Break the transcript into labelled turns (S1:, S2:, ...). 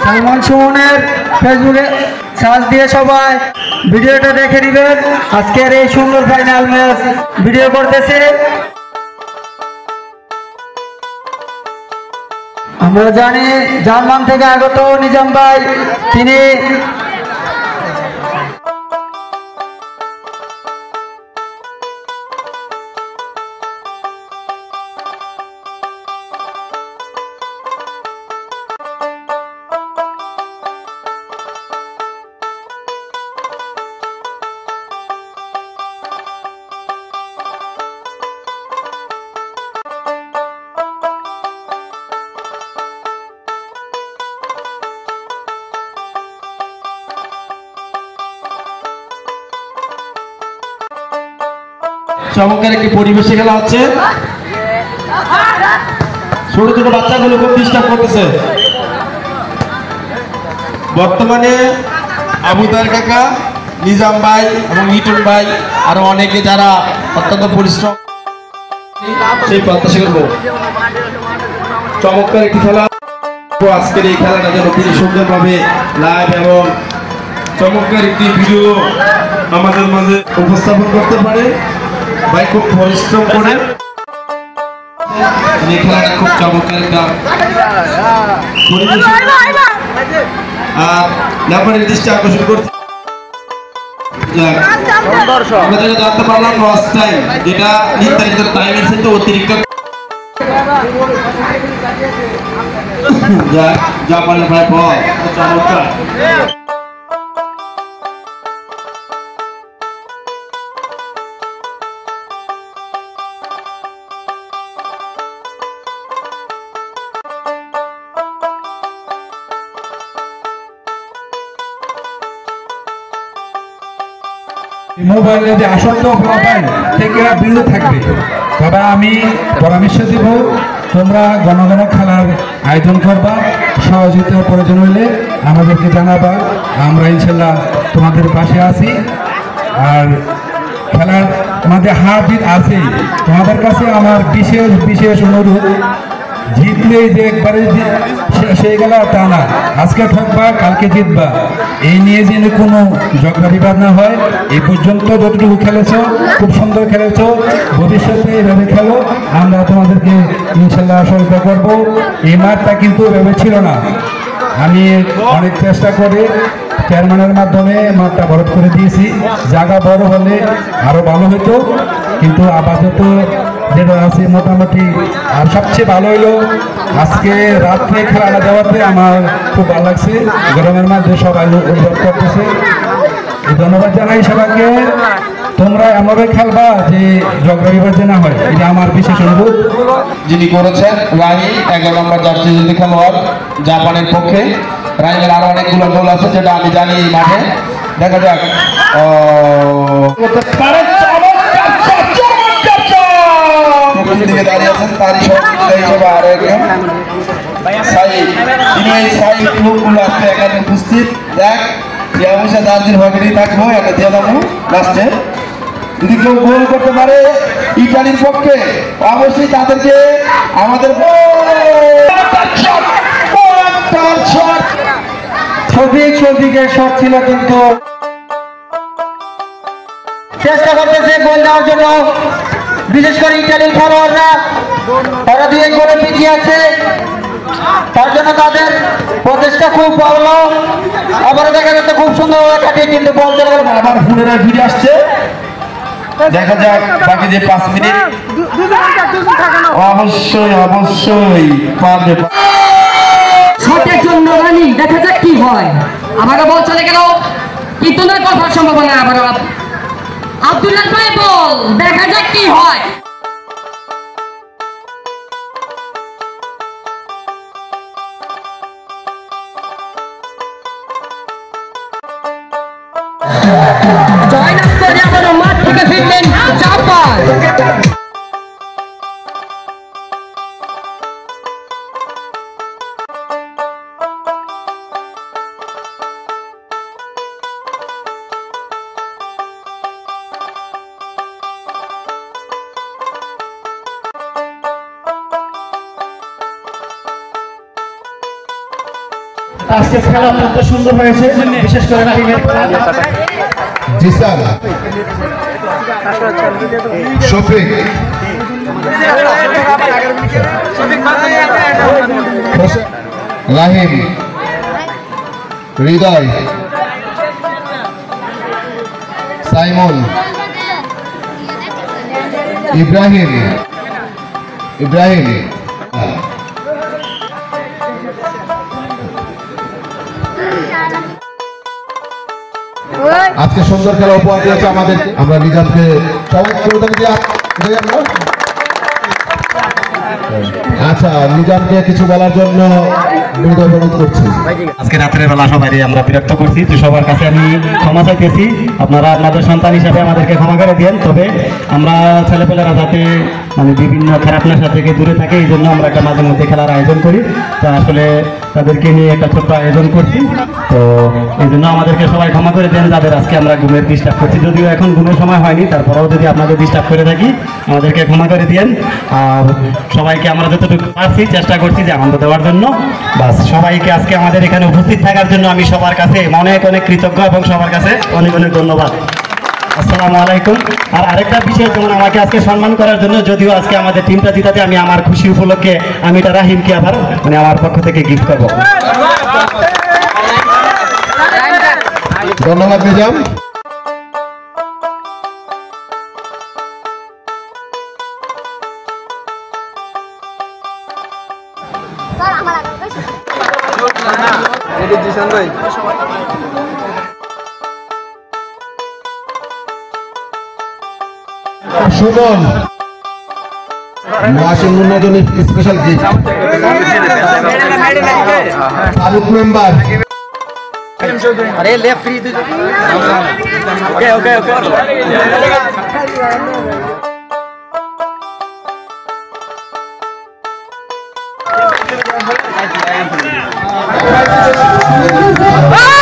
S1: সালমান সুমনের ফেসবুকে সার্চ দিয়ে সবাই ভিডিওটা দেখে নেবেন। আজকের এই সুন্দর ফাইনাল ম্যাচ ভিডিও করতেছে। আমরা জানি জার্মান থেকে আগত নিজাম ভাই, তিনি
S2: চমৎকার একটি পরিবেশে খেলা হচ্ছে। ছোট ছোট বাচ্চাগুলো খুব ডিস্টার্ব করতেছে। বর্তমানে আবুদার কাকা, নিজাম ভাই এবং লিটন ভাই আরো অনেকে যারা অত্যন্ত পরিশ্রম, সেই প্রত্যাশা করবো চমৎকার একটি খেলা। আজকের এই খেলাটা যেন খুবই সুন্দরভাবে লাইভ এবং চমৎকার একটি ভিডিও আমাদের মাঝে উপস্থাপন করতে পারে। ভাই খুব পরিশ্রম করে এই খেলাটা খুব চমৎকার একটা ব্যাপারের দৃষ্টি আকর্ষণ করছে। আমরা যেটা জানতে পারলাম লস টাইম, যেটা নির্ধারিত টাইমের সাথে অতিরিক্ত জাপানের ভাই বল চমৎকার।
S3: মোবাইলে যে আসক্ত হওয়ার থেকে বিরত থাকবে। তবে আমি পরামর্শ দিব, তোমরা ঘন ঘন খেলার আয়োজন করবা, সহযোগিতার প্রয়োজন হলে আমাদেরকে জানাবা, আমরা ইনশাল্লাহ তোমাদের পাশে আছি। আর খেলার মধ্যে হার জিত আছে, তোমাদের কাছে আমার বিশেষ বিশেষ অনুরোধ, জিতলেই যে একবারে সেই গেল তা না, আজকে থাকবা কালকে জিতবা, এই নিয়ে যেন কোনো ঝগড়া বিবাদ না হয়। এই পর্যন্ত যতটুকু খেলেছ খুব সুন্দর খেলেছ, ভবিষ্যতে এভাবে খেলো, আমরা তোমাদেরকে ইনশাল্লাহ সহায়তা করব। এই মাঠটা কিন্তু এভাবে ছিল না, আমি অনেক চেষ্টা করে চেয়ারম্যানের মাধ্যমে মাঠটা বরফ করে দিয়েছি। জায়গা বড় হলে আরো ভালো হতো, কিন্তু আপাতত যেটা আছে মোটামুটি। আর সবচেয়ে ভালো হলো আজকে রাত্রে খেলাটা দেওয়াতে আমার খুব ভালো লাগছে, গরমের মধ্যে সবাই অনুভব করতেছে। ধন্যবাদ জানাই সবাইকে। তোমরা এমনভাবে খেলবা যে ঝগড়া বিবাদ না হয়, এটা আমার বিশেষ অনুরোধ।
S2: যিনি করেছেন রাহিম, 11 নম্বর জার্সি যদি খেলোয়াড় জাপানের পক্ষে। রাহিমের আরো অনেকগুলো গোল আছে যেটা আমি জানি এই মাঠে। দেখা যাক দিকে দাঁড়িয়ে আছেন, তারই সহযোগিতা হিসেবে আরো একজন সাইদ, তিনি এই সাইড লোকগুলো আজকে এখানে উপস্থিত। দেখ যে অবশ্যই জার্সির ভাগেরই থাকবো, একটা দিয়ে দেবো লাস্টে। যদি কেউ গোল করতে পারে ইটালির পক্ষে, অবশ্যই তাদেরকে আমাদের
S1: ছবিকের শট ছিল, কিন্তু চেষ্টা করতেছে গোল দেওয়ার জন্য, বিশেষ করে ইটালির খেলোয়াড়রা। তারা 2-1 গোলে পিছিয়ে আছে, তার জন্য তাদের প্রচেষ্টা খুব ভালো। আবার দেখা যাচ্ছে খুব সুন্দর কাটিয়ে, কিন্তু বল চলে গেল।
S2: আবার পুনরায় ফিরে আসছে। দেখা যাক বাকি যে 5 মিনিট অবশ্যই অবশ্যই পারবে।
S4: শটের জন্য রানি, দেখা যাক কি হয়। আবারও বল চলে গেল, কিন্তু না কথার সম্ভাবনা। আবারও আব্দুল্লাহ ভাই বল, দেখা যাক কি হয়। জয়নাল করে আবারও মাঠ থেকে ফিরলেন জাপান।
S1: আজকে খেলা অত্যন্ত সুন্দর হয়েছে, বিশেষ করে রাহিমের খেলা।
S2: জি স্যার। শফিক, রাহিম, হৃদয়, সাইমন, ইব্রাহিম, আজকে সুন্দর খেলা উপহার দিয়েছে আমাদের। আমরা নিজামকে সবাই আচ্ছা, নিজামকে কিছু বলার জন্য অনুরোধ করছি।
S5: আজকে রাতের বেলা সবাই আমরা বিরক্ত করছি, তো সবার কাছে আমি ক্ষমা চাইতেছি। আপনারা আপনাদের সন্তান হিসাবে আমাদেরকে ক্ষমা করে দেন। তবে আমরা ছেলেপেলেরা যাতে মানে বিভিন্ন খারাপ নেশা থেকে দূরে থাকে, এই জন্য আমরা একটা মাঝে মধ্যে খেলার আয়োজন করি। তো আসলে তাদেরকে নিয়ে একটা ছোট্ট আয়োজন করছি, তো এই জন্য আমাদেরকে সবাই ক্ষমা করে দেন যাদের আজকে আমরা ঘুমের ডিস্টার্ব করছি। যদিও এখন ঘুমের সময় হয়নি, তারপরেও যদি আপনাদের ডিস্টার্ব করে থাকি আমাদেরকে ক্ষমা করে দিয়েন। আর সবাইকে আমরা যতটুকু পারছি চেষ্টা করছি যে আনন্দ দেওয়ার জন্য। বাস, সবাইকে আজকে আমাদের এখানে উপস্থিত থাকার জন্য আমি সবার কাছে অনেক অনেক কৃতজ্ঞ এবং সবার কাছে অনেক অনেক ধন্যবাদ। আসসালামু আলাইকুম। আর আরেকটা বিষয়, যেমন আমাকে আজকে সম্মান করার জন্য, যদিও আজকে আমাদের টিমটা জিতাতে আমি আমার খুশি উপলক্ষে আমি এটা রাহিমকে আবার মানে আমার পক্ষ থেকে গিফট করবো।
S2: ধন্যবাদ নিজাম। সুমন, ওয়াশিং জন্য স্পেশাল গিফট। ফারুক মেম্বার,
S1: अरे left free okay okay okay
S4: Ah!